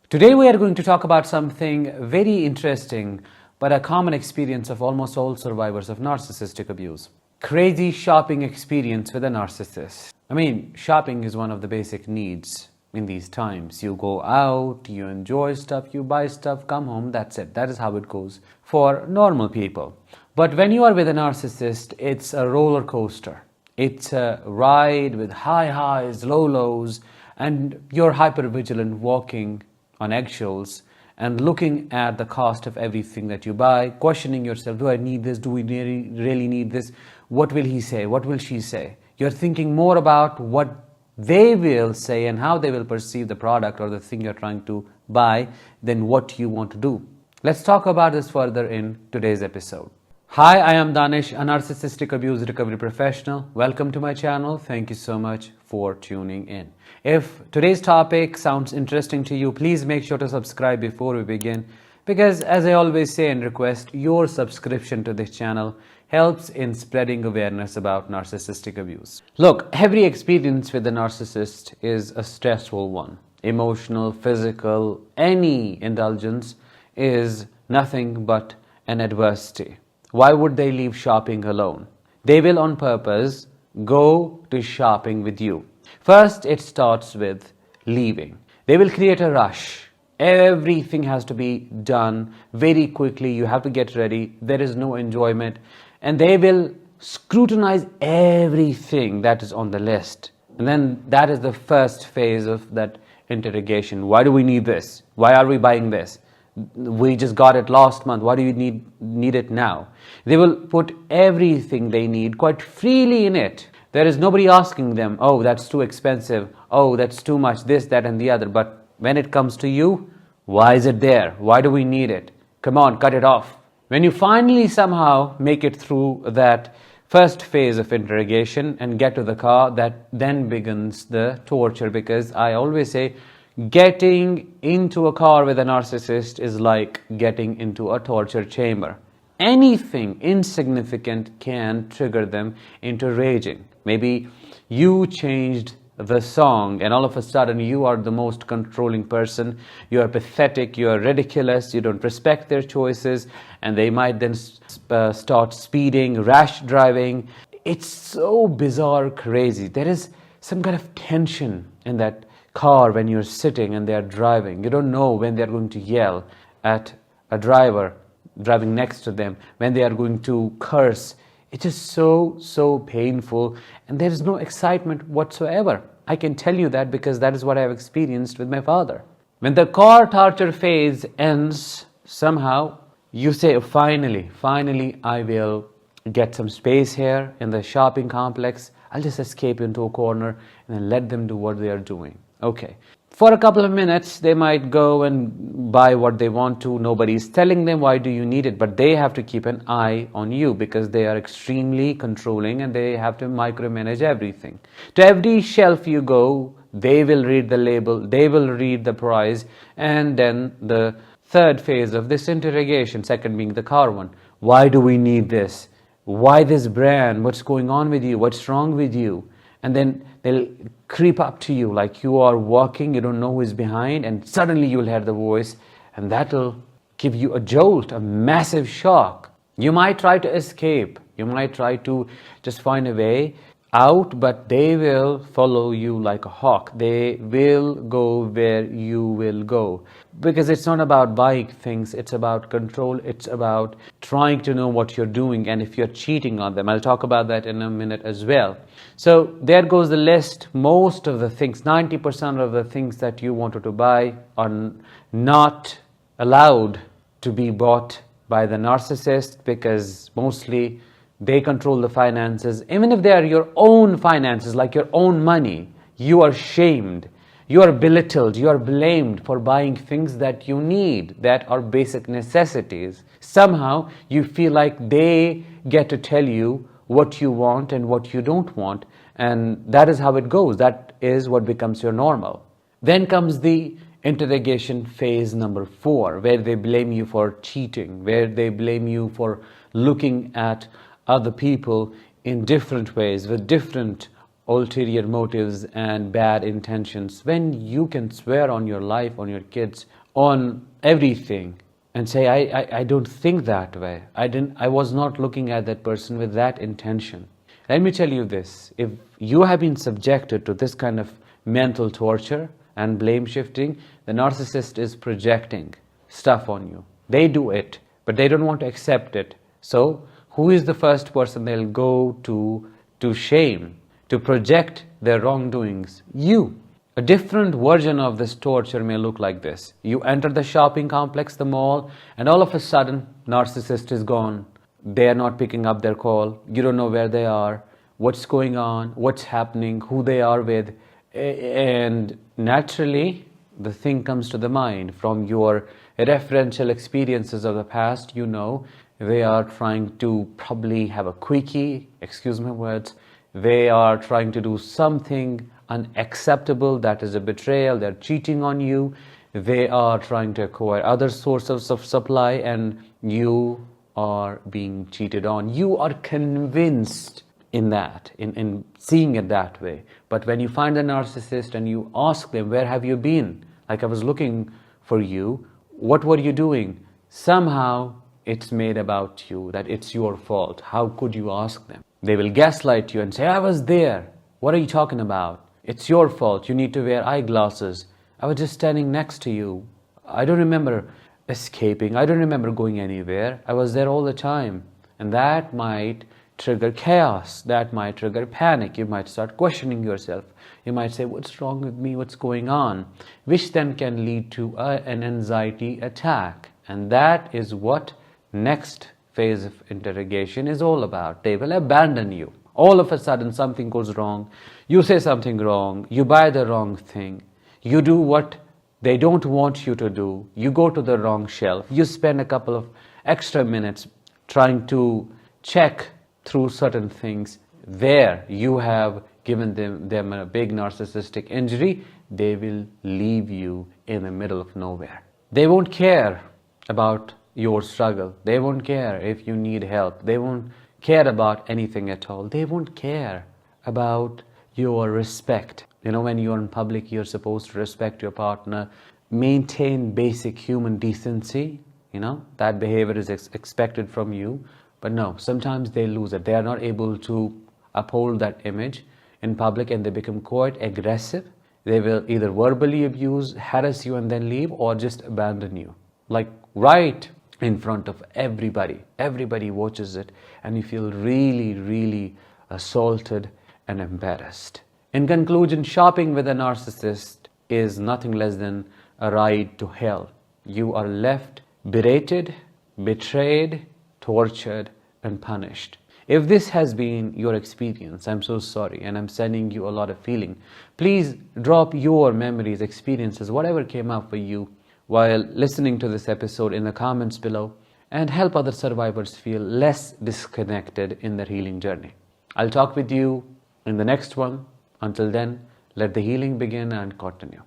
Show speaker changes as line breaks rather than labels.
Today we are going to talk about something very interesting, but a common experience of almost all survivors of narcissistic abuse. Crazy shopping experience with a narcissist. Shopping is one of the basic needs in these times. You go out, you enjoy stuff, you buy stuff, come home, that's it. That is how it goes for normal people. But when you are with a narcissist, it's a roller coaster. It's a ride with high highs, low lows, and you're hyper vigilant, walking on eggshells and looking at the cost of everything that you buy, questioning yourself, do I need this? Do we really need this? What will he say? What will she say? You're thinking more about what they will say and how they will perceive the product or the thing you're trying to buy than what you want to do. Let's talk about this further in today's episode. Hi, I am Danish, a narcissistic abuse recovery professional. Welcome to my channel. Thank you so much for tuning in. If today's topic sounds interesting to you, please make sure to subscribe before we begin, because as I always say and request, your subscription to this channel helps in spreading awareness about narcissistic abuse. Look, every experience with a narcissist is a stressful one. Emotional, physical, any indulgence is nothing but an adversity. Why would they leave shopping alone? They will on purpose go to shopping with you. First, it starts with leaving. They will create a rush. Everything has to be done very quickly. You have to get ready. There is no enjoyment. And they will scrutinize everything that is on the list. And then that is the first phase of that interrogation. Why do we need this? Why are we buying this? We just got it last month. Why do you need it now? They will put everything they need quite freely in it. There is nobody asking them, oh, that's too expensive. Oh, that's too much, this, that, and the other. But when it comes to you, why is it there? Why do we need it? Come on, cut it off. When you finally somehow make it through that first phase of interrogation and get to the car, that then begins the torture, because I always say, getting into a car with a narcissist is like getting into a torture chamber. Anything insignificant can trigger them into raging. Maybe you changed the song and all of a sudden you are the most controlling person. You are pathetic, you are ridiculous, you don't respect their choices, and they might then start speeding, rash driving. It's so bizarre, crazy. There is some kind of tension in that car when you're sitting and they're driving. You don't know when they're going to yell at a driver driving next to them, when they are going to curse. It's just so painful, and there is no excitement whatsoever. I can tell you that because that is what I have experienced with my father. When the car torture phase ends, somehow you say, finally I will get some space here in the shopping complex. I'll just escape into a corner and then let them do what they are doing. Okay. For a couple of minutes, they might go and buy what they want to. Nobody's telling them why do you need it, but they have to keep an eye on you because they are extremely controlling and they have to micromanage everything. To every shelf you go, they will read the label, they will read the price, and then the third phase of this interrogation, second being the car one. Why do we need this? Why this brand? What's going on with you? What's wrong with you? And then they'll creep up to you like you are walking, you don't know who is behind, and suddenly you'll hear the voice, and that'll give you a jolt, a massive shock. You might try to escape, you might try to just find a way out, but they will follow you like a hawk. They will go where you will go, because it's not about buying things, it's about control, it's about trying to know what you're doing and if you're cheating on them. I'll talk about that in a minute as well. So there goes the list. Most of the things, 90% of the things that you wanted to buy are not allowed to be bought by the narcissist, because mostly they control the finances. Even if they are your own finances, like your own money, you are shamed, you are belittled, you are blamed for buying things that you need, that are basic necessities. Somehow you feel like they get to tell you what you want and what you don't want, and that is how it goes. That is what becomes your normal. Then comes the interrogation phase number 4, where they blame you for cheating, where they blame you for looking at other people in different ways with different ulterior motives and bad intentions, when you can swear on your life, on your kids, on everything, and say, I don't think that way. I was not looking at that person with that intention. Let me tell you this, if you have been subjected to this kind of mental torture and blame shifting, the narcissist is projecting stuff on you. They do it, but they don't want to accept it. So who is the first person they'll go to shame, to project their wrongdoings? You. A different version of this torture may look like this. You enter the shopping complex, the mall, and all of a sudden, narcissist is gone. They are not picking up their call. You don't know where they are, what's going on, what's happening, who they are with. And naturally, the thing comes to the mind from your referential experiences of the past. You know, they are trying to probably have a quickie, excuse my words. They are trying to do something unacceptable, that is a betrayal. They're cheating on you. They are trying to acquire other sources of supply, and you are being cheated on. You are convinced in that, in seeing it that way. But when you find a narcissist and you ask them, where have you been? Like, I was looking for you. What were you doing? Somehow it's made about you, that it's your fault. How could you ask them? They will gaslight you and say, I was there. What are you talking about? It's your fault. You need to wear eyeglasses. I was just standing next to you. I don't remember escaping. I don't remember going anywhere. I was there all the time. And that might trigger chaos. That might trigger panic. You might start questioning yourself. You might say, what's wrong with me? What's going on? Which then can lead to an anxiety attack. And that is what next phase of interrogation is all about. They will abandon you. All of a sudden something goes wrong. You say something wrong. You buy the wrong thing. You do what they don't want you to do. You go to the wrong shelf. You spend a couple of extra minutes trying to check through certain things. There you have given them a big narcissistic injury. They will leave you in the middle of nowhere. They won't care about your struggle. They won't care if you need help. They won't care about anything at all. They won't care about your respect. You know, when you're in public, you're supposed to respect your partner, maintain basic human decency. You know, that behavior is expected from you. But no, sometimes they lose it. They are not able to uphold that image in public, and they become quite aggressive. They will either verbally abuse, harass you and then leave, or just abandon you. Like right in front of everybody. Everybody watches it, and you feel really, really assaulted and embarrassed. In conclusion, shopping with a narcissist is nothing less than a ride to hell. You are left berated, betrayed, tortured, and punished. If this has been your experience, I'm so sorry, and I'm sending you a lot of feeling. Please drop your memories, experiences, whatever came up for you while listening to this episode in the comments below, and help other survivors feel less disconnected in their healing journey. I'll talk with you in the next one. Until then, let the healing begin and continue.